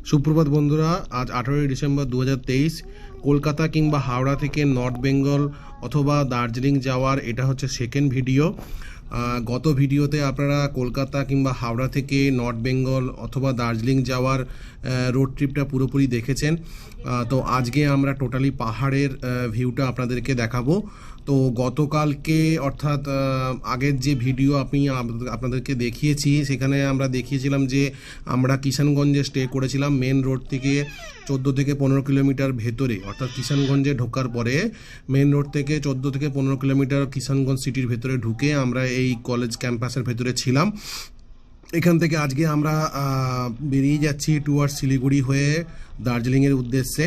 সুপ্রভাত বন্ধুরা, আজ 18 ডিসেম্বর 2023। কলকাতা কিংবা হাওড়া থেকে নর্থ বেঙ্গল অথবা দার্জিলিং যাওয়ার এটা হচ্ছে সেকেন্ড ভিডিও। গত ভিডিওতে আপনারা কলকাতা কিংবা হাওড়া থেকে নর্থ বেঙ্গল অথবা দার্জিলিং যাওয়ার রোড ট্রিপটা পুরোপুরি দেখেছেন। তো আজকে আমরা টোটালি পাহাড়ের ভিউটা আপনাদেরকে দেখাবো। তো গতকালকে অর্থাৎ আগের যে ভিডিও আপনাদেরকে দেখিয়েছি, সেখানে আমরা দেখিয়েছিলাম যে আমরা কিষানগঞ্জে স্টে করেছিলাম। মেন রোড থেকে 14 থেকে 15 কিলোমিটার ভেতরে, অর্থাৎ কিষানগঞ্জে ঢোকার পরে মেন রোড থেকে 14 থেকে 15 কিলোমিটার কিষানগঞ্জ সিটির ভেতরে ঢুকে আমরা এই কলেজ ক্যাম্পাসের ভেতরে ছিলাম। এখান থেকে আজকে আমরা বেরিয়ে যাচ্ছি টুয়ার্ডস শিলিগুড়ি হয়ে দার্জিলিংয়ের উদ্দেশ্যে।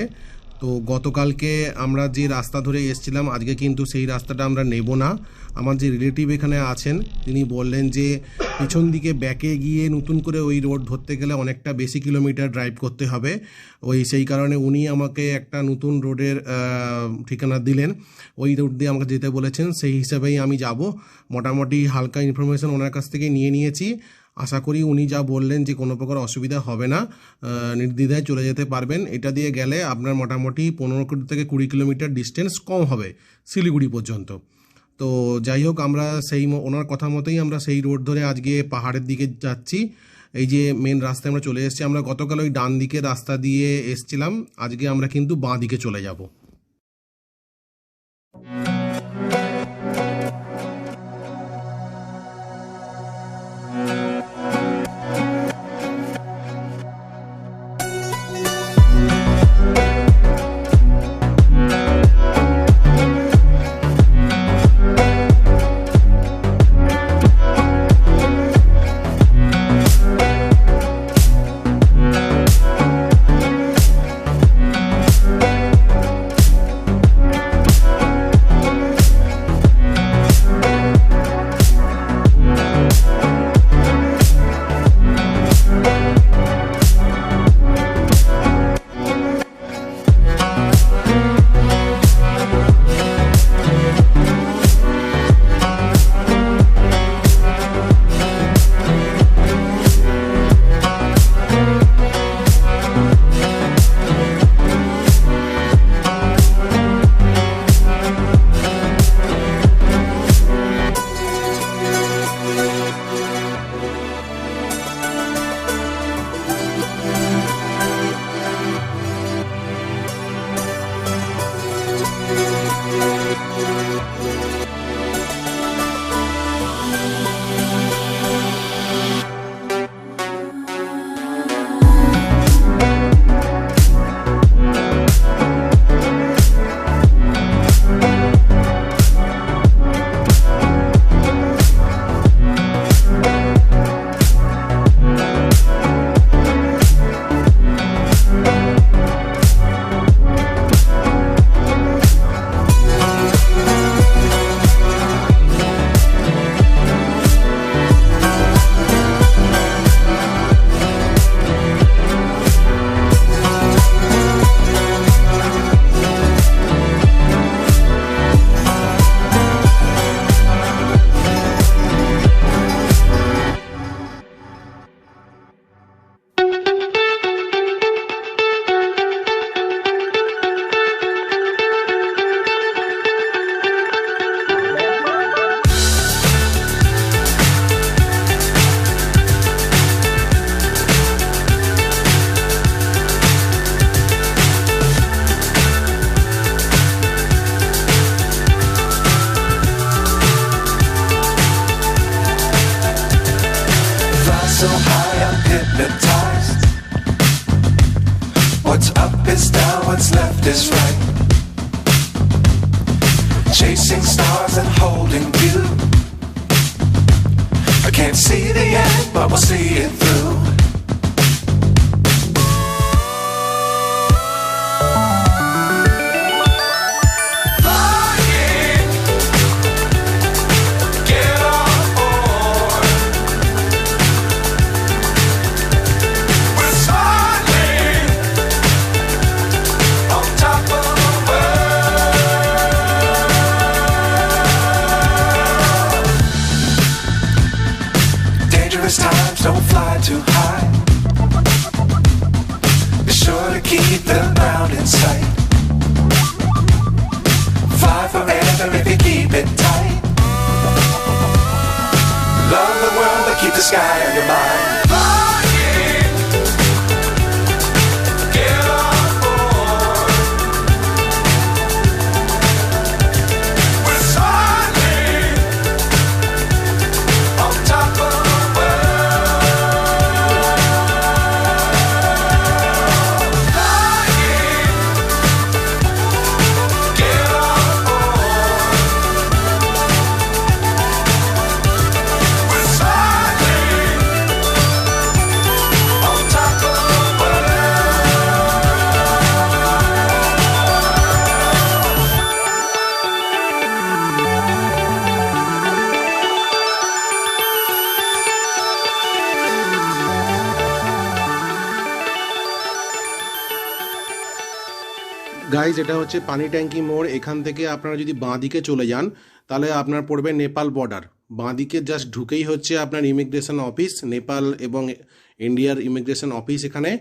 তো গতকালকে আমরা যে রাস্তা ধরে এসেছিলাম, আজকে কিন্তু সেই রাস্তাটা আমরা নেব না। আমার যে রিলেটিভ এখানে আছেন, তিনি বললেন যে পিছন দিকে ব্যাকে গিয়ে নতুন করে ওই রোড ধরতে গেলে অনেকটা বেশি কিলোমিটার ড্রাইভ করতে হবে। সেই কারণে উনি আমাকে একটা নতুন রোডের ঠিকানা দিলেন, ওই রোড দিয়ে আমাকে যেতে বলেছেন। সেই হিসাবেই আমি যাব। মোটামুটি হালকা ইনফরমেশন ওনার কাছ থেকে নিয়ে নিয়েছি। আশা করি উনি যা বললেন যে কোনো প্রকার অসুবিধা হবে না, নির্দ্বিধায় চলে যেতে পারবেন। এটা দিয়ে গেলে আপনার মোটামুটি 15 থেকে 20 কিলোমিটার ডিস্টেন্স কম হবে শিলিগুড়ি পর্যন্ত। তো যাই হোক, আমরা ওনার কথা মতোই আমরা সেই রোড ধরে আজকে পাহাড়ের দিকে যাচ্ছি। এই যে মেন রাস্তায় আমরা চলে এসেছি। আমরা গতকাল ওই ডান দিকের রাস্তা দিয়ে এসছিলাম, আজকে আমরা কিন্তু বাঁ দিকে চলে যাব। So high I'm hypnotized. What's up is down, what's left is right. Chasing stars and holding you. I can't see the end, but we'll see it through. Times don't fly too high. found in sight. Fly forever if you keep it tight. Love the world but keep the sky on your mind. Flying, get on board. We're soaring on top of the world. Flying, get on board. We're soaring on top of the world. Guys, এটা হচ্ছে পানি ট্যাঙ্কি মোড়। এখান থেকে আপনারা যদি বাঁ দিকে চলে যান তাহলে আপনার পড়বে নেপাল বর্ডার। বাঁ দিকে জাস্ট ঢুকেই হচ্ছে আপনার ইমিগ্রেশন অফিস, নেপাল এবং ইন্ডিয়ার ইমিগ্রেশন অফিস এখানে।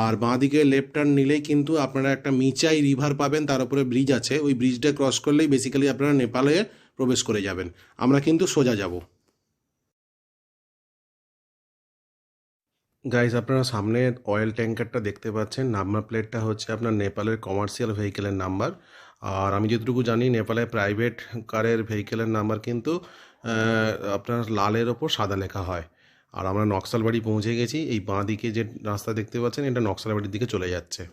আর বাঁ দিকে লেফট টার্ন নিলেই কিন্তু আপনারা একটা মিচাই রিভার পাবেন, তার উপরে ব্রিজ আছে। ওই ব্রিজটা ক্রস করলেই বেসিক্যালি আপনারা নেপালে প্রবেশ করে যাবেন। আমরা কিন্তু সোজা যাব। গাইজ, আপনারা সামনে অয়েল ট্যাঙ্কারটা দেখতে পাচ্ছেন। নাম্বার প্লেটটা হচ্ছে আপনার নেপালের কমার্শিয়াল ভেহিকেলের নাম্বার। আর আমি যতটুকু জানি নেপালে প্রাইভেট কারের ভেহিকেলের নাম্বার কিন্তু আপনার লালের ওপর সাদা লেখা হয়। আর আমরা নকশালবাড়ি পৌঁছে গেছি। এই বাঁ দিকে যে রাস্তা দেখতে পাচ্ছেন এটা নকশালবাড়ির দিকে চলে যাচ্ছে।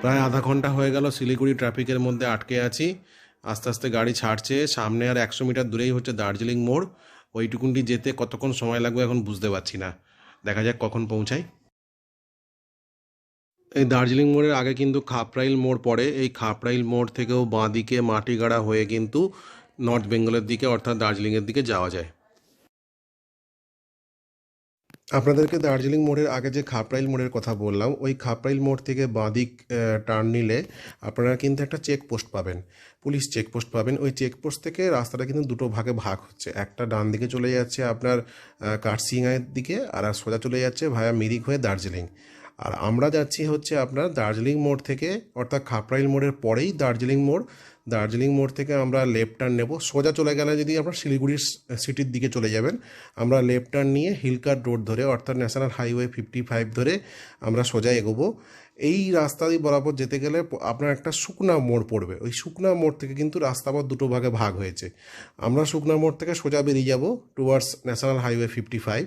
প্রায় আধা ঘন্টা হয়ে গেল শিলিগুড়ি ট্রাফিকের মধ্যে আটকে আছি। আস্তে আস্তে গাড়ি ছাড়ছে। সামনে আর 100 মিটার দূরেই হচ্ছে দার্জিলিং মোড়। ওইটুকুনটি যেতে কতক্ষণ সময় লাগবে এখন বুঝতে পারছি না। দেখা যাক কখন পৌঁছাই। এই দার্জিলিং মোড়ের আগে কিন্তু খাপরাইল মোড় পড়ে। এই খাপরাইল মোড় থেকেও বাঁ দিকে মাটিগাড়া হয়ে কিন্তু নর্থ বেঙ্গলের দিকে অর্থাৎ দার্জিলিংয়ের দিকে যাওয়া যায়। আপনাদেরকে দার্জিলিং মোড়ের আগে যে খাপরাইল মোড়ের কথা বললাম, ওই খাপরাইল মোড় থেকে বাঁদিক টার্ন নিলে আপনারা কিন্তু একটা চেকপোস্ট পাবেন, পুলিশ চেকপোস্ট পাবেন। ওই চেকপোস্ট থেকে রাস্তাটা কিন্তু দুটো ভাগে ভাগ হচ্ছে। একটা ডান দিকে চলে যাচ্ছে আপনার কার্সিয়াংয়ের দিকে, আর সোজা চলে যাচ্ছে ভায়া মিরিক হয়ে দার্জিলিং। আর আমরা যাচ্ছি হচ্ছে আপনার দার্জিলিং মোড় থেকে, অর্থাৎ খাপরাইল মোড়ের পরেই দার্জিলিং মোড়। দার্জিলিং মোড় থেকে আমরা লেফট টার্ন নেব। সোজা চলে গেলে যদি আপনার শিলিগুড়ির সিটির দিকে চলে যাবেন, আমরা লেফট টার্ন নিয়ে হিলকার রোড ধরে অর্থাৎ ন্যাশনাল হাইওয়ে 55 ধরে আমরা সোজা এগোবো। এই রাস্তা দিয়ে বরাবর যেতে গেলে আপনার একটা শুকনা মোড় পড়বে। ওই শুকনা মোড় থেকে কিন্তু রাস্তা আবার দুটো ভাগে ভাগ হয়েছে। আমরা শুকনা মোড় থেকে সোজা বেরিয়ে যাব টুয়ার্ডস ন্যাশনাল হাইওয়ে 55।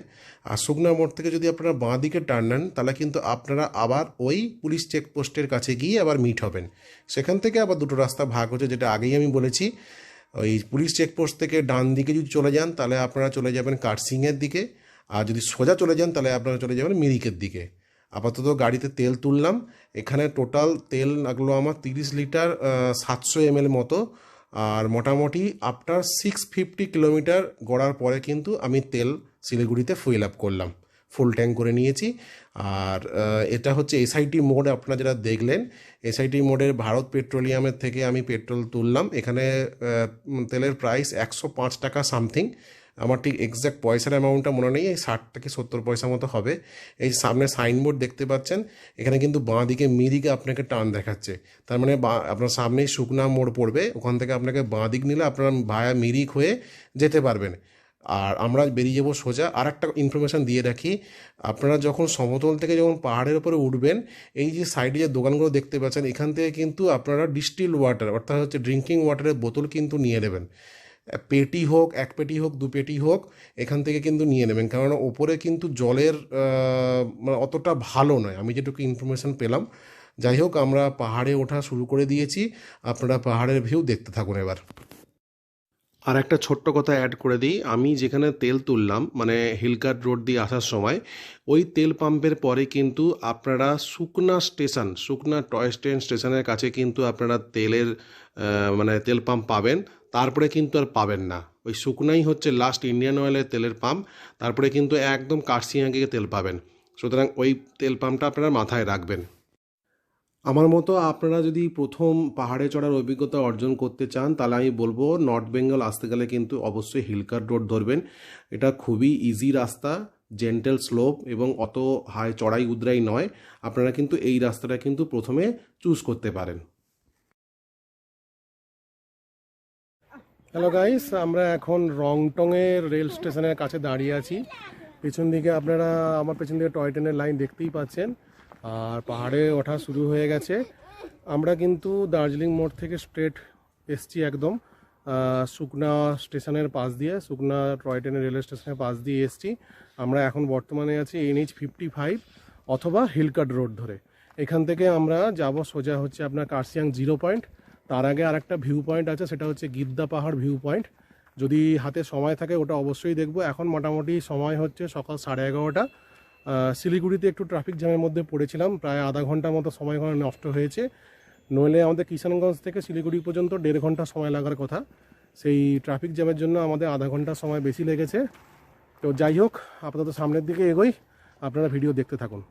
আর শুকনা মোড় থেকে যদি আপনারা বাঁ দিকে টার্ন নেন তাহলে কিন্তু আপনারা আবার ওই পুলিশ চেকপোস্টের কাছে গিয়ে আবার মিট হবেন। সেখান থেকে আবার দুটো রাস্তা ভাগ হচ্ছে, যেটা আগেই আমি বলেছি। ওই পুলিশ চেকপোস্ট থেকে ডান দিকে যদি চলে যান তাহলে আপনারা চলে যাবেন কার্সিংয়ের দিকে, আর যদি সোজা চলে যান তাহলে আপনারা চলে যাবেন মিরিকের দিকে। আপাতত গাড়িতে তেল তুললাম, এখানে টোটাল তেল লাগলো আমার 30 লিটার 700 ml মতো, আর মোটামুটি আফটার 650 কিলোমিটার গড়ার পরে কিন্তু আমি তেল শিলিগুড়িতে ফুয়েল আপ করলাম, ফুল ট্যাঙ্ক করে নিয়েছি। আর এটা হচ্ছে এসআইটি মোড, আপনারা যেটা দেখলেন এসআইটি মোডের ভারত পেট্রোলিয়ামের থেকে আমি পেট্রোল তুললাম। এখানে তেলের প্রাইস 105 টাকা সামথিং, আমার ঠিক এক্স্যাক্ট পয়সার অ্যামাউন্টটা মনে নেই, এই 60 থেকে 70 পয়সা মতো হবে। এই সামনে সাইনবোর্ড দেখতে পাচ্ছেন, এখানে কিন্তু বাঁ দিকে মিরিকে আপনাকে টার্ন দেখাচ্ছে, তার মানে আপনার সামনেই শুকনা মোড় পড়বে, ওখান থেকে আপনাকে বাঁ দিক নিলে আপনারা ভায়া মিরিক হয়ে যেতে পারবেন। আর আমরা বেরিয়ে যাবো সোজা। আর একটা ইনফরমেশান দিয়ে রাখি, আপনারা যখন সমতল থেকে যখন পাহাড়ের উপরে উঠবেন, এই যে সাইডে যে দোকানগুলো দেখতে পাচ্ছেন এখান থেকে কিন্তু আপনারা ডিস্টিল ওয়াটার অর্থাৎ হচ্ছে ড্রিঙ্কিং ওয়াটারের বোতল কিন্তু নিয়ে নেবেন, পেটি হোক, 1 পেটি হোক, 2 পেটি হোক, এখান থেকে কিন্তু নিয়ে নেবেন, কারণ ওপরে কিন্তু জলের মানে অতটা ভালো নয়, আমি যেটুকু ইনফরমেশান পেলাম। যাই হোক, আমরা পাহাড়ে ওঠা শুরু করে দিয়েছি, আপনারা পাহাড়ের ভিউ দেখতে থাকুন এবার। আর একটা ছোট্ট কথা অ্যাড করে দিই, আমি যেখানে তেল তুললাম মানে হিলকাট রোড দিয়ে আসার সময়, ওই তেল পাম্পের পরে কিন্তু আপনারা শুকনা টয় ট্রেন স্টেশনের কাছে কিন্তু আপনারা তেলের মানে তেল পাম্প পাবেন, তারপরে কিন্তু আর পাবেন না। ওই শুকনাই হচ্ছে লাস্ট ইন্ডিয়ান অয়েলের তেলের পাম্প, তারপরে কিন্তু একদম কার্সিয়াং গিয়ে তেল পাবেন। সুতরাং ওই তেল পাম্পটা আপনারা মাথায় রাখবেন। আমার মতো আপনারা যদি প্রথম পাহাড়ে চড়ার অভিজ্ঞতা অর্জন করতে চান তাহলে আমি বলবো নর্থ বেঙ্গল আসতে গেলে কিন্তু অবশ্যই হিলকাট রোড ধরবেন। এটা খুবই ইজি রাস্তা, জেন্টেল স্লোপ এবং অত হাই চড়াই উদ্রাই নয়, আপনারা কিন্তু এই রাস্তাটা কিন্তু প্রথমে চুজ করতে পারেন। হ্যালো গাইস, আমরা এখন রংটংয়ের রেল স্টেশনের কাছে দাঁড়িয়ে আছি। পেছন দিকে আপনারা আমার পেছন দিকে টয় ট্রেনের লাইন দেখতেই পাচ্ছেন, আর পাহাড়ে ওঠা শুরু হয়ে গেছে। আমরা কিন্তু দার্জিলিং মোড় থেকে স্ট্রেট এসছি একদম শুকনা স্টেশনের পাশ দিয়ে, শুকনা টয় ট্রেনের রেল স্টেশনের পাশ দিয়ে এসছি। আমরা এখন বর্তমানে আছি NH 55 অথবা হিলকাট রোড ধরে। এখান থেকে আমরা যাব সোজা হচ্ছে আপনার কার্সিয়াং 0 পয়েন্ট। তার আগে আর একটা ভিউ পয়েন্ট আছে, সেটা হচ্ছে গিদ্দা পাহাড় ভিউ পয়েন্ট। যদি হাতে সময় থাকে ওটা অবশ্যই দেখব। এখন মোটামুটি সময় হচ্ছে সকাল 11:30। শিলিগুড়িতে একটু ট্রাফিক জ্যামের মধ্যে পড়েছিলাম, প্রায় আধা ঘন্টার মতো সময় নষ্ট হয়েছে। নইলে আমাদের কিষানগঞ্জ থেকে শিলিগুড়ি পর্যন্ত 1.5 ঘন্টা সময় লাগার কথা, সেই ট্রাফিক জ্যামের জন্য আমাদের আধা ঘন্টা সময় বেশি লেগেছে। তো যাই হোক, আপাতত সামনের দিকে এগোই, আপনারা ভিডিও দেখতে থাকুন।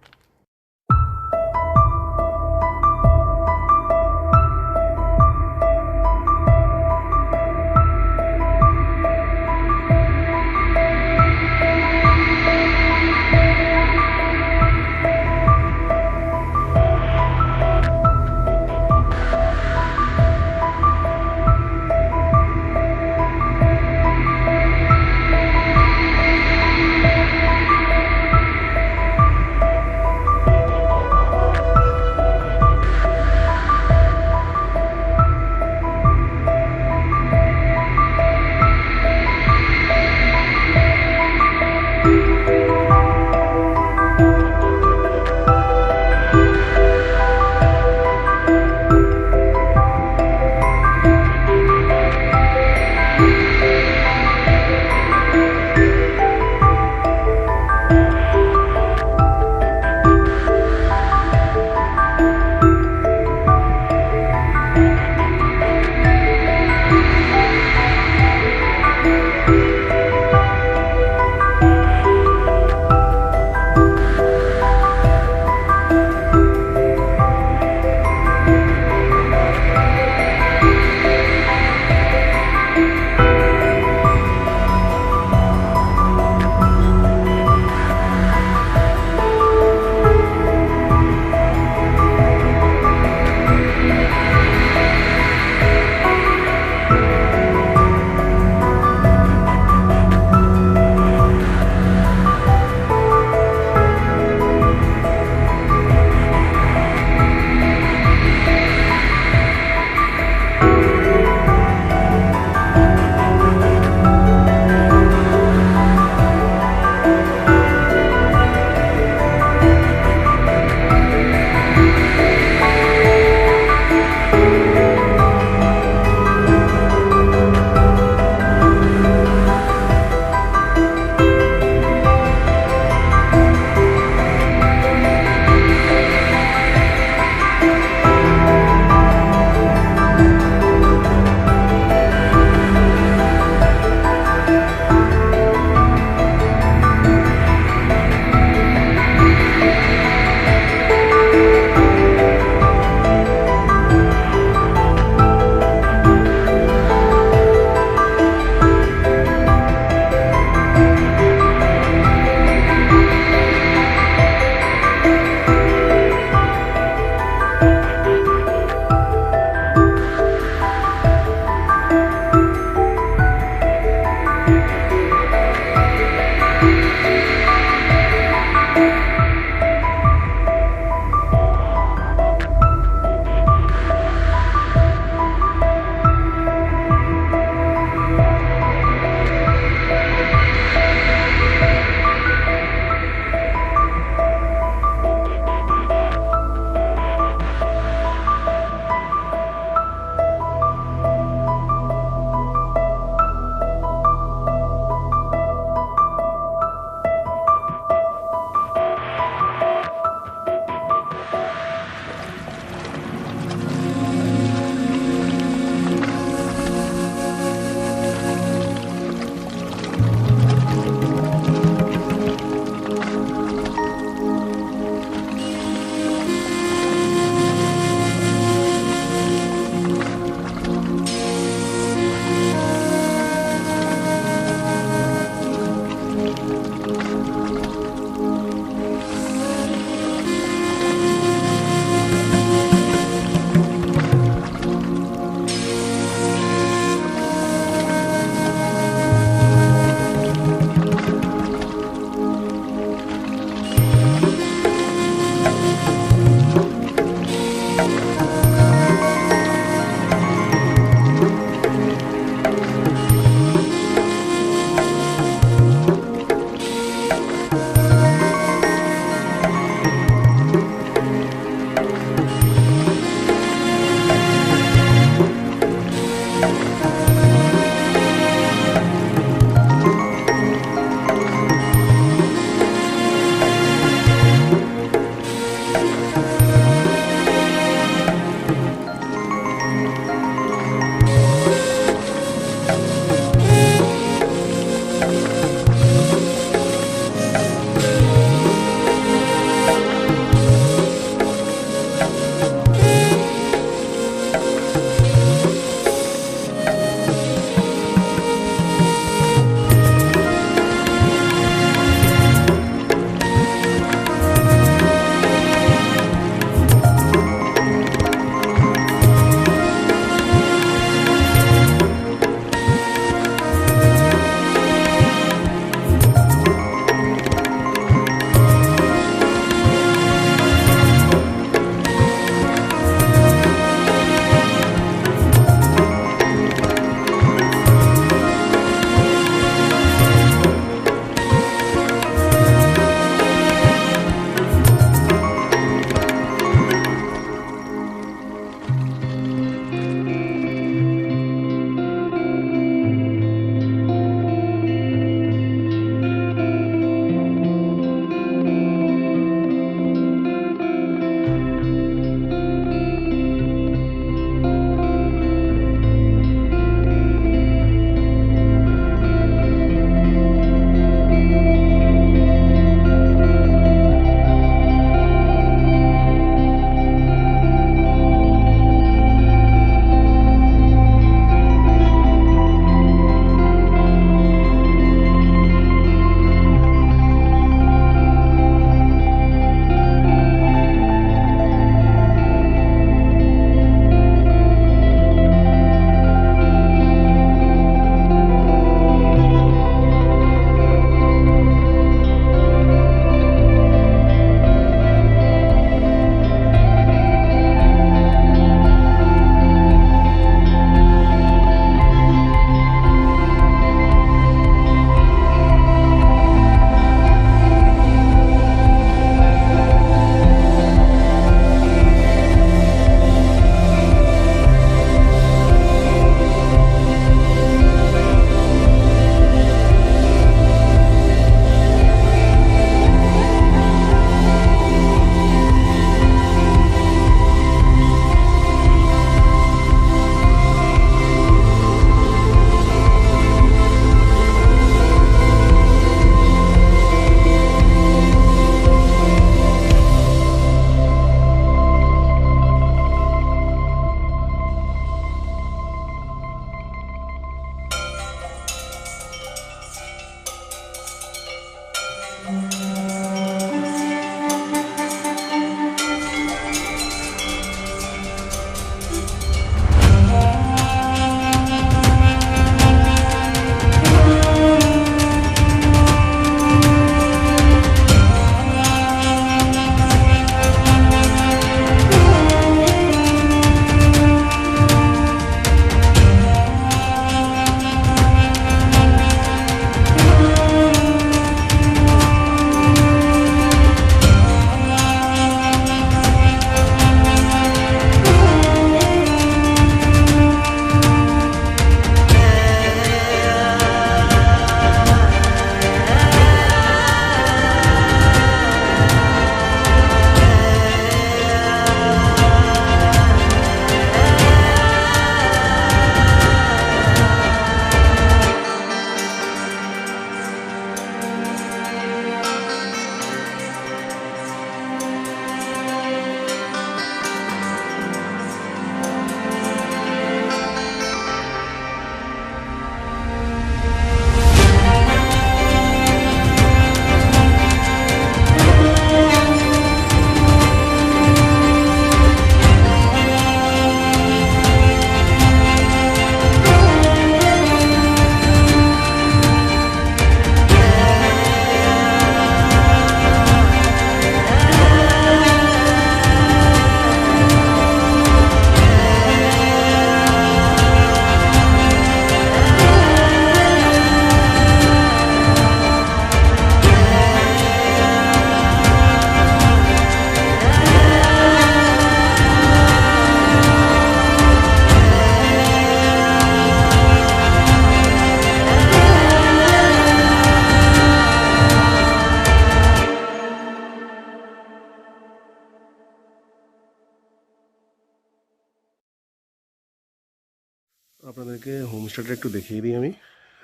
আপনাদেরকে হোমস্টেটা একটু দেখিয়ে দিই আমি।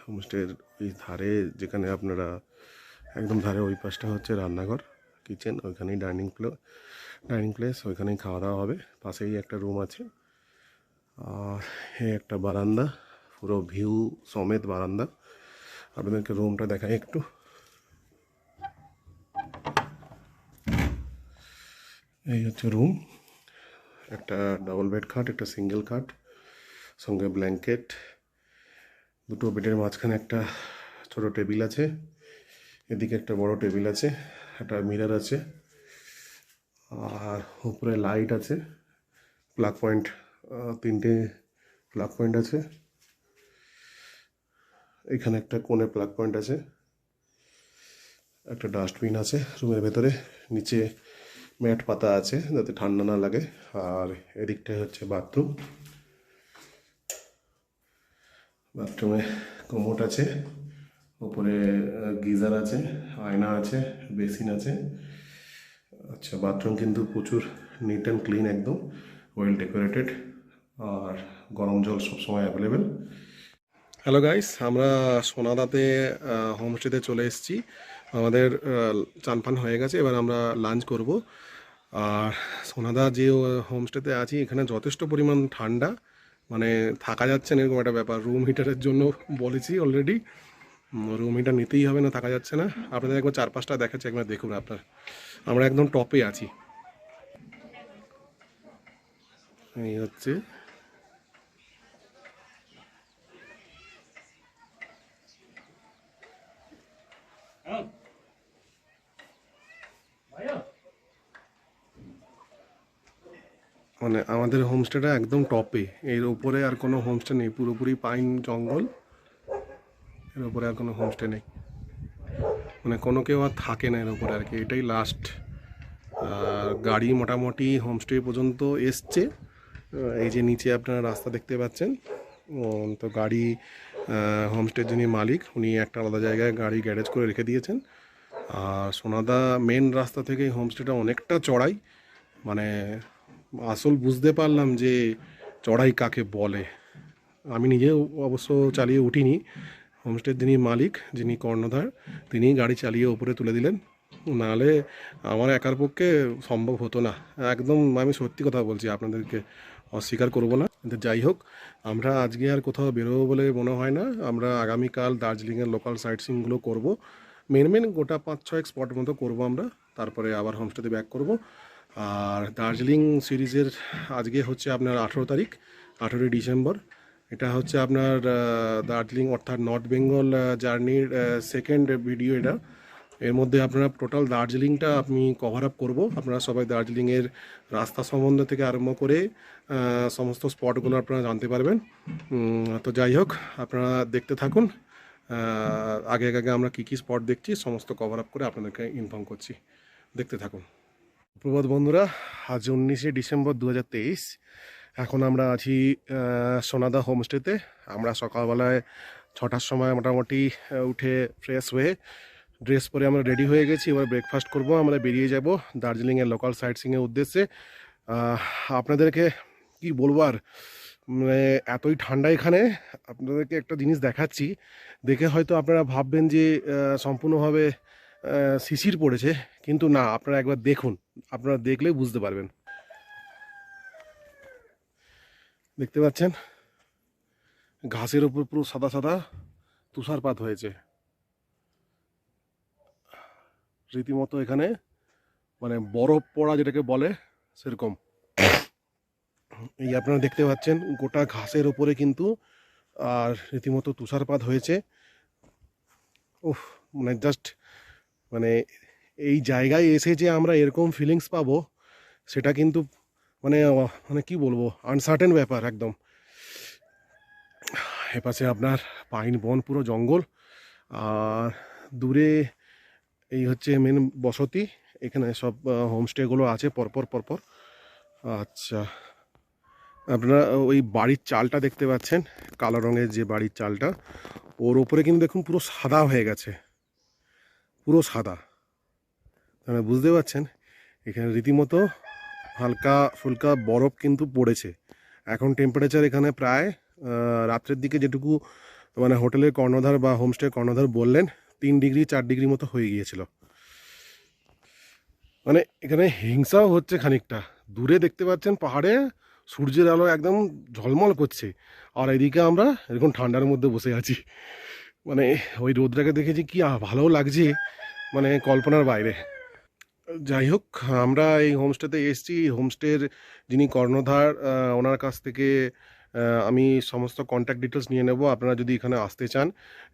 হোমস্টের ওই ধারে, যেখানে আপনারা একদম ধারে ওই পাশটা হচ্ছে রান্নাঘর, কিচেন, ওইখানেই ডাইনিং প্লেস, ওইখানেই খাওয়া দাওয়া হবে। পাশেই একটা রুম আছে, আর এই একটা বারান্দা, পুরো ভিউ সমেত বারান্দা। আপনাদেরকে রুমটা দেখাই একটু। এই হচ্ছে রুম, একটা ডাবল বেড খাট, একটা সিঙ্গেল খাট, সঙ্গে ব্ল্যাঙ্কেট, দুটো বেডের মাঝখানে একটা ছোট টেবিল আছে, এদিকে একটা বড় টেবিল আছে, একটা মিরর আছে, আর উপরে লাইট আছে, প্লাগ পয়েন্ট, 3টে প্লাগ পয়েন্ট আছে। এখানে একটা কোণে প্লাগ পয়েন্ট আছে, একটা ডাস্টবিন আছে রুমের ভেতরে, নিচে ম্যাট পাতা আছে যাতে ঠান্ডা না লাগে। আর এদিকটায় হচ্ছে বাথরুম, বাথরুমে কমোড আছে, উপরে গিজার আছে, আয়না আছে, বেসিন আছে। আচ্ছা, বাথরুম কিন্তু প্রচুর নিট অ্যান্ড ক্লিন, একদম ওয়েল ডেকোরেটেড, আর গরম জল সবসময় অ্যাভেলেবেল। হ্যালো গাইস, আমরা সোনাদাতে হোমস্টেতে চলে এসেছি। আমাদের চানপান হয়ে গেছে, এবার আমরা লাঞ্চ করব। আর সোনাদা যে হোমস্টেতে আছি, এখানে যথেষ্ট পরিমাণ ঠান্ডা, মানে থাকা যাচ্ছে না এরকম একটা ব্যাপার। রুম হিটারের জন্য বলেছি অলরেডি, রুম হিটার নিতেই হবে, না থাকা যাচ্ছে না। আপনাদের একবার চারপাশটা দেখাচ্ছি, একবার দেখুন আপনার। আমরা একদম টপে আছি, এই হচ্ছে। মানে আমাদের হোমস্টেটা একদম টপে, এর উপরে আর কোনো হোমস্টে নেই, পুরোপুরি পাইন জঙ্গল, এর উপরে আর কোনো হোমস্টে নেই, মানে কোনো কেউ আর থাকে না এর উপরে আর কি, এটাই লাস্ট। গাড়ি মোটামুটি হোমস্টে পর্যন্ত এসছে, এই যে নিচে আপনারা রাস্তা দেখতে পাচ্ছেন। তো গাড়ি, হোমস্টের যিনি মালিক, উনি একটা আলাদা জায়গায় গাড়ি গ্যারেজ করে রেখে দিয়েছেন। আর সোনাদা মেন রাস্তা থেকে হোমস্টেটা অনেকটা চড়াই, মানে আসল বুঝতে পারলাম যে চড়াই কাকে বলে। আমি নিজেও অবশ্য চালিয়ে উঠিনি, হোমস্টের যিনি মালিক, যিনি কর্ণধার, তিনি গাড়ি চালিয়ে উপরে তুলে দিলেন, নাহলে আমার একার পক্ষে সম্ভব হতো না। একদম আমি সত্যি কথা বলছি, আপনাদেরকে অস্বীকার করব না। কিন্তু যাই হোক, আমরা আজকে আর কোথাও বেরোবো বলে মনে হয় না। আমরা আগামীকাল দার্জিলিংয়ের লোকাল সাইট সিনগুলো করবো, মেন গোটা 5-6 স্পট মতো করবো আমরা, তারপরে আবার হোমস্টেতে ব্যাক করব। আর দার্জিলিং সিরিজের আজকে হচ্ছে আপনার 18 তারিখ, 18ই ডিসেম্বর। এটা হচ্ছে আপনার দার্জিলিং অর্থাৎ নর্থ বেঙ্গল জার্নির সেকেন্ড ভিডিও এটা। এর মধ্যে আপনারা টোটাল দার্জিলিংটা আমি কভার আপ করবো। আপনারা সবাই দার্জিলিংয়ের রাস্তা সম্বন্ধে থেকে আরম্ভ করে সমস্ত স্পটগুলো আপনারা জানতে পারবেন। তো যাই হোক, আপনারা দেখতে থাকুন। আগে আগে আমরা কী কী স্পট দেখছি সমস্ত কভার আপ করে আপনাদেরকে ইনফর্ম করছি, দেখতে থাকুন। প্রভাত বন্ধুরা, আজ 19শে ডিসেম্বর 2023। এখন আমরা আছি সোনাদা হোমস্টেতে। আমরা সকালবেলায় 6টার সময় মোটামুটি উঠে ফ্রেশ হয়ে ড্রেস পরে আমরা রেডি হয়ে গেছি। এবার ব্রেকফাস্ট করব, আমরা বেরিয়ে যাব দার্জিলিংয়ের লোকাল সাইট সিংয়ের উদ্দেশ্যে। আপনাদেরকে কি বলবো আর, মানে এতই ঠান্ডা এখানে। আপনাদেরকে একটা জিনিস দেখাচ্ছি, দেখে হয়তো আপনারা ভাববেন যে সম্পূর্ণভাবে শিশির পড়েছে, কিন্তু না, আপনারা একবার দেখুন, আপনারা দেখলেই বুঝতে পারবেন। দেখতে পাচ্ছেন ঘাসের উপর পুরো সাদা সাদা তুষারপাত হয়েছে, রীতিমতো এখানে মানে বরফ পড়া যেটাকে বলে সেরকম। এই আপনারা দেখতে পাচ্ছেন গোটা ঘাসের উপরে কিন্তু আর রীতিমতো তুষারপাত হয়েছে। উফ, মানে জাস্ট, মানে এই জায়গায় এসে যে আমরা এরকম ফিলিংস পাবো, সেটা কিন্তু মানে মানে কি বলবো, আনসার্টেন ব্যাপার একদম। এপাশে আপনার পাইন বন, পুরো জঙ্গল, আর দূরে এই হচ্ছে মেন বসতি। এখানে সব হোমস্টেগুলো আছে পরপর পরপর। আচ্ছা, আপনারা ওই বাড়ির চালটা দেখতে পাচ্ছেন, কালো রঙের যে বাড়ির চালটা, ওর উপরে কিন্তু দেখুন পুরো সাদা হয়ে গেছে, পুরো সাদা। মানে বুঝতে পারছেন এখানে রীতিমতো হালকা ফুলকা বরফ কিন্তু পড়েছে। এখন টেম্পারেচার এখানে প্রায় রাত্রের দিকে যেটুকু মানে হোটেলের কর্ণধার বা হোমস্টে কর্ণধার বললেন 3 ডিগ্রি 4 ডিগ্রি মতো হয়ে গিয়েছিল। মানে এখানে হিংসাও হচ্ছে খানিকটা। দূরে দেখতে পাচ্ছেন পাহাড়ে সূর্যের আলো একদম ঝলমল করছে, আর এদিকে আমরা এরকম ঠান্ডার মধ্যে বসে আছি। মানে ওই রোদটাকে দেখেছি কি ভালো লাগছে, মানে কল্পনার বাইরে। যাই হোক, আমরা এই হোমস্টেতে এসেছি। হোমস্টের যিনি কর্ণধার ওনার কাছ থেকে আমি সমস্ত কন্ট্যাক্ট ডিটেলস নিয়ে নেব। আপনারা যদি এখানে আসতে চান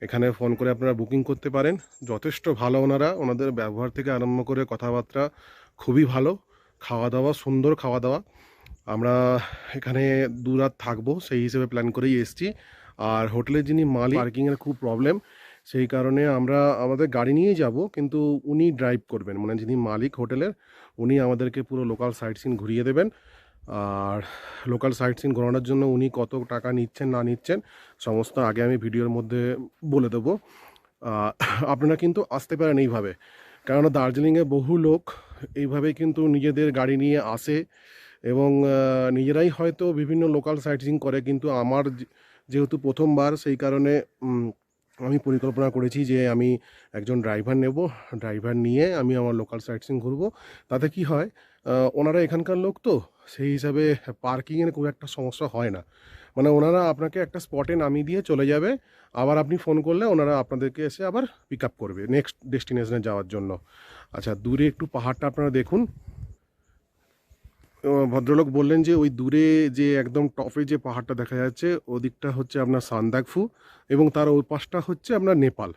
এখানে ফোন করে আপনারা বুকিং করতে পারেন। যথেষ্ট ভালো ওনারা, ওনাদের ব্যবহার থেকে আরম্ভ করে কথাবার্তা খুবই ভালো, খাওয়া দাওয়া সুন্দর খাওয়া দাওয়া। আমরা এখানে 2 রাত থাকবো সেই হিসেবে প্ল্যান করেই এসেছি। আর হোটেলের যিনি মালিক, পার্কিংয়ের খুব প্রবলেম, সেই কারণে আমরা আমাদের গাড়ি নিয়েই যাব, কিন্তু উনি ড্রাইভ করবেন, মানে যিনি মালিক হোটেলের উনি আমাদেরকে পুরো লোকাল সাইট সিন ঘুরিয়ে দেবেন। আর লোকাল সাইট সিন ঘোরানোর জন্য উনি কত টাকা নিচ্ছেন না নিচ্ছেন সমস্ত আগে আমি ভিডিওর মধ্যে বলে দেবো। আপনারা কিন্তু আসতে পারেন এইভাবে, কেননা দার্জিলিংয়ে বহু লোক এইভাবে কিন্তু নিজেদের গাড়ি নিয়ে আসে এবং নিজেরাই হয়তো বিভিন্ন লোকাল সাইট সিন করে। কিন্তু আমার যেহেতু প্রথমবার, সেই কারণে আমি পরিকল্পনা করেছি যে আমি একজন ড্রাইভার নেব, ড্রাইভার নিয়ে আমি আমার লোকাল সাইট সিন ঘুরবো। তাতে কি হয়, ওনারা এখানকার লোক তো সেই হিসাবে পার্কিংয়ের খুব একটা সমস্যা হয় না। মানে ওনারা আপনাকে একটা স্পটে নামিয়ে দিয়ে চলে যাবে, আবার আপনি ফোন করলে ওনারা আপনাদেরকে এসে আবার পিক আপ করবে নেক্সট ডেস্টিনেশনে যাওয়ার জন্য। আচ্ছা, দূরে একটু পাহাড়টা আপনারা দেখুন। ভদ্রলোক বললেন যে ওই দূরে যে একদম টপে যে পাহাড়টা দেখা যাচ্ছে ওদিকটা হচ্ছে আপনার সান্দাকফু, এবং তার ওই পাশটা হচ্ছে আপনার নেপাল,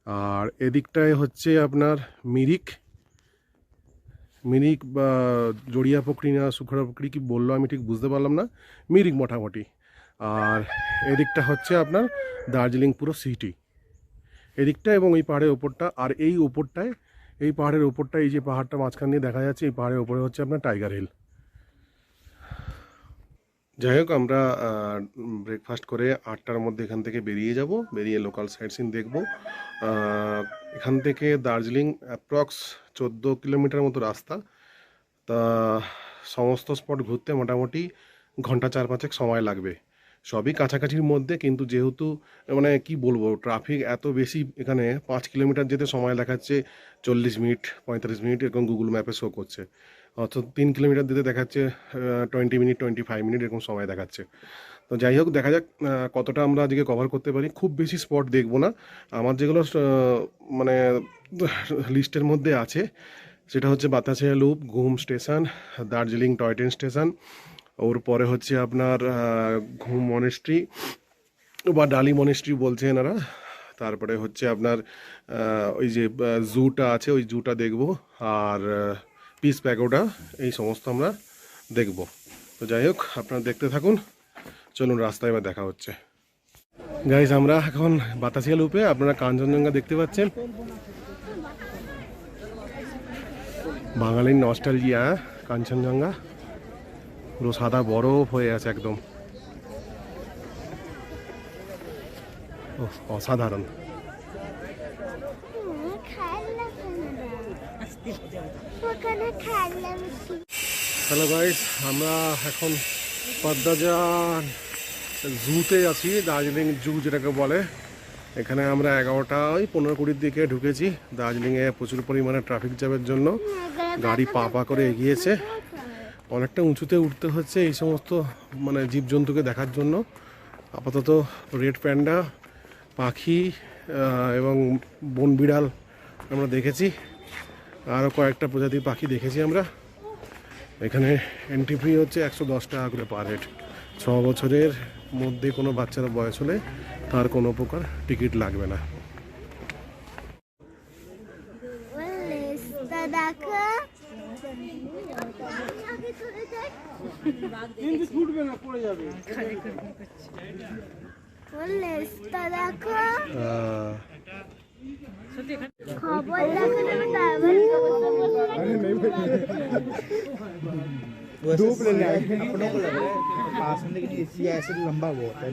আর এদিকটায় হচ্ছে আপনার মিরিক বা জড়িয়া পুকুরি না সুখড়া পুকুরি কি বললো আমি ঠিক বুঝতে পারলাম না, মিরিক মোটামুটি। আর এদিকটা হচ্ছে আপনার দার্জিলিং পুরো সিটি এদিকটা, এবং এই পাহাড়ের ওপরটা। আর এই ওপরটায়, এই পাহাড়ের ওপরটা, এই যে পাহাড়টা মাঝখান দিয়ে দেখা যাচ্ছে, এই পাহাড়ের ওপরে হচ্ছে আপনার টাইগার হিল। যাই হোক, আমরা ব্রেকফাস্ট করে 8টার মধ্যে এখান থেকে বেরিয়ে যাব, বেরিয়ে লোকাল সাইট সিন দেখবো। এখান থেকে দার্জিলিং অ্যাপ্রক্স 14 কিলোমিটার মতো রাস্তা। তা সমস্ত স্পট ঘুরতে মোটামুটি ঘন্টা 4-5 সময় লাগবে, সবই কাছাকাছির মধ্যে। কিন্তু যেহেতু মানে কি বলবো, ট্রাফিক এত বেশি এখানে, 5 কিলোমিটার যেতে সময় দেখাচ্ছে 40 মিনিট 35 মিনিট এরকম গুগল ম্যাপে শো করছে, অর্থাৎ 3 কিলোমিটার দিতে দেখাচ্ছে 20 মিনিট 25 মিনিট এরকম সময় দেখাচ্ছে। তো যাই হোক, দেখা যাক কতটা আমরা আজকে কভার করতে পারি। খুব বেশি স্পট দেখবো না, আমার যেগুলো মানে লিস্টের মধ্যে আছে সেটা হচ্ছে Batasia loop, Ghum station, Darjeeling toy train station, ওর পরে হচ্ছে আপনার ঘুম মনেস্ট্রি বা ডালি মনেস্ট্রি বলছে এনারা, তারপরে হচ্ছে আপনার ওই যে জুটা আছে ওই জুটা দেখব, আর পিস প্যাগোডা, এই সমস্ত আমরা দেখব। তো যাই হোক, আপনারা দেখতে থাকুন, চলুন রাস্তায় এবার দেখা হচ্ছে। গাইস, আমরা এখন বাতাসিয়া লুপে, আপনারা কাঞ্চনজঙ্ঘা দেখতে পাচ্ছেন, বাঙালির নস্টালজিয়া কাঞ্চনজঙ্ঘা, পুরো সাদা বরফ হয়ে আছে একদম, অসাধারণ। হ্যালো গাইস, আমরা এখন পদ্মাজান জুতে আছি, দার্জিলিং জু যেটাকে বলে। এখানে আমরা 11টা 15-20 দিকে ঢুকেছি। দার্জিলিংয়ে প্রচুর পরিমাণে ট্রাফিক জ্যামের জন্য গাড়ি পা করে এগিয়েছে, অনেকটা উঁচুতে উঠতে হচ্ছে এই সমস্ত মানে জীবজন্তুকে দেখার জন্য। আপাতত রেড প্যান্ডা, পাখি এবং বন বিড়াল আমরা দেখেছি, আরও কয়েকটা প্রজাতির পাখি দেখেছি আমরা। এখানে এন্ট্রি ফি হচ্ছে 110 টাকা করে পার হেড। 6 বছরের মধ্যে কোনো বাচ্চার বয়স হলে তার কোনো প্রকার টিকিট লাগবে না। খবর দেখো না, তারপর धूप ले लिया अपनों को लग रहा है पास में, लेकिन एसी ऐसे लंबा बहुत है।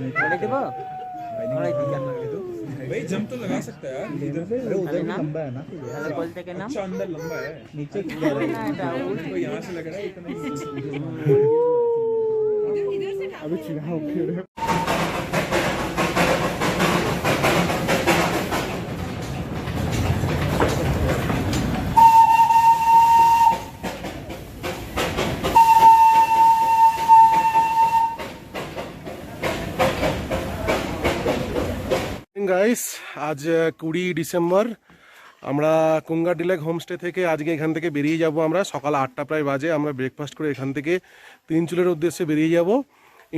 भाई जम तो लगा सकता है यार, इधर अरे उधर भी लंबा है ना, बोलते के नाम अच्छा अंदर लंबा है, नीचे तो यहाँ से लग रहा है इतना। अभी चिढ़ा আজ 20 ডিসেম্বর। আমরা কুঙ্গা ডিলেক হোমস্টে থেকে আজকে এখান থেকে বেরিয়ে যাব। আমরা সকাল 8টা প্রায় বাজে। আমরা ব্রেকফাস্ট করে এখান থেকে তিনচুলের উদ্দেশ্যে বেরিয়ে যাব।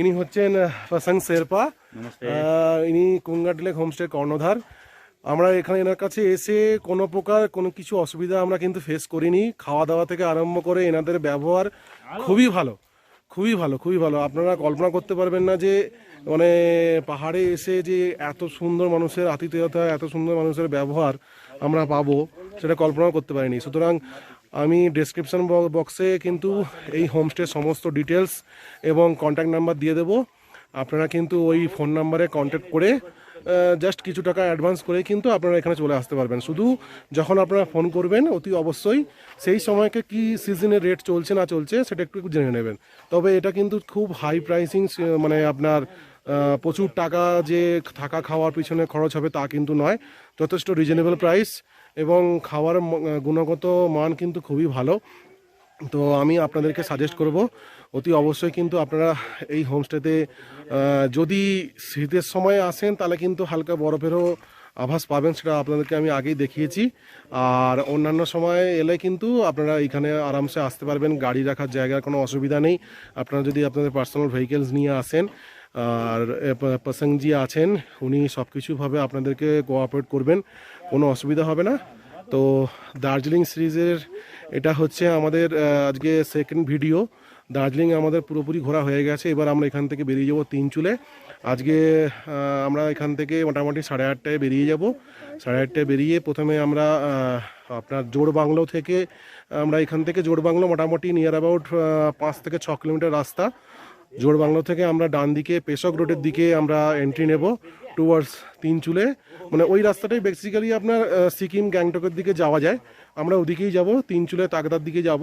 ইনি হচ্ছেন পাসাং শেরপা, ইনি কুঙ্গা ডিলেক হোমস্টের কর্ণধার। আমরা এখানে এনার কাছে এসে কোনো প্রকার কোনো কিছু অসুবিধা আমরা কিন্তু ফেস করিনি। খাওয়া দাওয়া থেকে আরম্ভ করে এনাদের ব্যবহার খুবই ভালো, খুবই ভালো, খুবই ভালো। আপনারা কল্পনা করতে পারবেন না যে মানে পাহাড়ে এসে যে এত সুন্দর মানুষের আতিথেয়তা, এত সুন্দর মানুষের ব্যবহার আমরা পাবো সেটা কল্পনাও করতে পারিনি। সুতরাং আমি ডেসক্রিপশন বক্সে কিন্তু এই হোমস্টের সমস্ত ডিটেলস এবং কন্ট্যাক্ট নাম্বার দিয়ে দেবো। আপনারা কিন্তু ওই ফোন নাম্বারে কন্ট্যাক্ট করে জাস্ট কিছু টাকা অ্যাডভান্স করে কিন্তু আপনারা এখানে চলে আসতে পারবেন। শুধু যখন আপনারা ফোন করবেন অতি অবশ্যই সেই সময়কে কি সিজনের রেট চলছে না চলছে সেটা একটু জেনে নেবেন। তবে এটা কিন্তু খুব হাই প্রাইসিং, মানে আপনার প্রচুর টাকা যে থাকা খাওয়ার পিছনে খরচ হবে তা কিন্তু নয়। যথেষ্ট রিজনেবল প্রাইস এবং খাওয়ার গুণগত মান কিন্তু খুবই ভালো। তো আমি আপনাদেরকে সাজেস্ট করব অতি অবশ্যই কিন্তু আপনারা এই হোমস্টেতে যদি শীতের সময় আসেন তাহলে কিন্তু হালকা বরফেরও আভাস পাবেন, সেটা আপনাদেরকে আমি আগেই দেখিয়েছি। আর অন্যান্য সময় এলে কিন্তু আপনারা এখানে আরামসে আসতে পারবেন, গাড়ি রাখার জায়গার কোনো অসুবিধা নেই। আপনারা যদি আপনাদের পার্সোনাল ভেহিকেলস নিয়ে আসেন, আর পাসাংজি আছেন, উনি সব কিছুভাবে আপনাদেরকে কোঅপারেট করবেন, কোনো অসুবিধা হবে না। তো দার্জিলিং সিরিজের এটা হচ্ছে আমাদের আজকে সেকেন্ড ভিডিও। দার্জিলিং আমাদের পুরোপুরি ঘোরা হয়ে গেছে। এবার আমরা এখান থেকে বেরিয়ে যাব তিনচুলে। আজকে আমরা এখান থেকে মোটামুটি 8:30টায় বেরিয়ে যাব। 8:30টায় বেরিয়ে প্রথমে আমরা আপনার জোড়বাংলো থেকে, আমরা এখান থেকে জোড়বাংলো মোটামুটি নিয়ার অ্যাবাউট 5 থেকে 6 কিলোমিটার রাস্তা। জোড়বাংলো থেকে আমরা ডান দিকে পেশক রোডের দিকে আমরা এন্ট্রি নেব টুয়ার্ডস তিনচুলে। মানে ওই রাস্তাটাই বেসিক্যালি আপনার সিকিম গ্যাংটকের দিকে যাওয়া যায়। আমরা ওদিকেই যাব, তিনচুলে তাগদার দিকে যাব।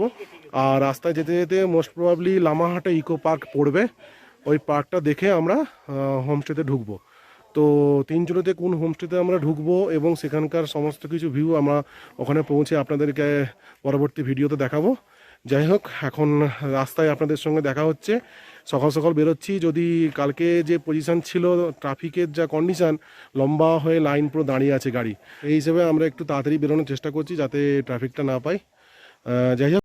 আর রাস্তায় যেতে যেতে মোস্ট প্রবাবলি লামাহাটে ইকো পার্ক পড়বে, ওই পার্কটা দেখে আমরা হোমস্টেতে ঢুকবো। তো তিনচুলেতে কোন হোমস্টেতে আমরা ঢুকবো এবং সেখানকার সমস্ত কিছু ভিউ আমরা ওখানে পৌঁছে আপনাদেরকে পরবর্তী ভিডিওতে দেখাবো। যাই হোক, এখন রাস্তায় আপনাদের সঙ্গে দেখা হচ্ছে। সকাল সকাল বেরোচ্ছি, যদি কালকে যে পজিশান ছিল ট্রাফিকের যা কন্ডিশান, লম্বা হয়ে লাইন পুরো দাঁড়িয়ে আছে গাড়ি, এই হিসেবে আমরা একটু তাড়াতাড়ি বেরোনোর চেষ্টা করছি যাতে ট্রাফিকটা না পাই। যাই হোক,